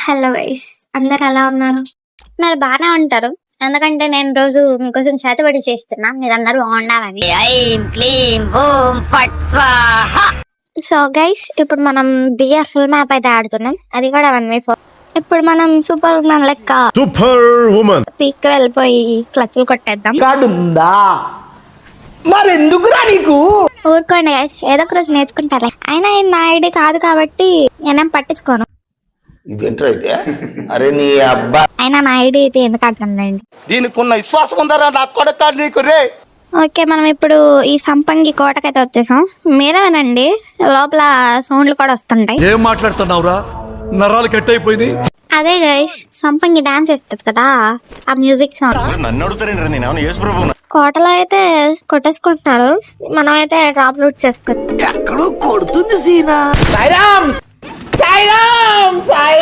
Hello guys, అందరు ఎలా ఉన్నారు? మీరు బాగానే ఉంటారు, ఎందుకంటే నేను రోజు మీకోసం చేతబడి చేస్తున్నా, మీరు అందరూ బాగుండాలని. సో గైస్, ఇప్పుడు మనం బిఆర్ ఫుల్ మ్యాప్ అయితే ఆడుతున్నాం, అది కూడా 1v4. ఇప్పుడు మనం సూపర్ ఉమెన్ లెక్క సూపర్ ఉమెన్ పీక్ వెళ్ళిపోయి క్లచ్లు కొట్టేద్దాం. మరెందుకురా నీకు? ఊరుకోండి గైస్, ఏదో ఒక రోజు నేర్చుకుంటారులే. అయినా ఇది నా ఐడి కాదు కాబట్టి నేనేం పట్టించుకోను. అరే నీ అబ్బా, అయినా నా ఐడి అయితే ఎందుకు ఆడుతుందండి. దీనికి ఉన్న విశ్వాసం ఉందరా నా కొడక నీకు రే. ఓకే, మనం ఇప్పుడు ఈ సంపంగి కోటకైతే వచ్చేసాం. మీరేమేనండి, లోపల సౌండ్లు కూడా వస్తుంటాయి. ఏం మాట్లాడుతున్నావురా? నరాలు కట్ అయిపోయింది. అదే గైస్, సంపంగి డాన్స్ వేస్తుంది కదా, ఆ మ్యూజిక్ సౌండ్. నన్ను అడుగుతారేంటి? నేను ఏమన్నా యేసు ప్రభువునా? కోటలో అయితే కొట్టేసుకుంటున్నారు, మనం అయితే డ్రాప్ రూట్ చేసుకుంటాం. ఎక్కడో కొడుతుంది సీనా. సాయిరామ్ సాయిరామ్ సాయి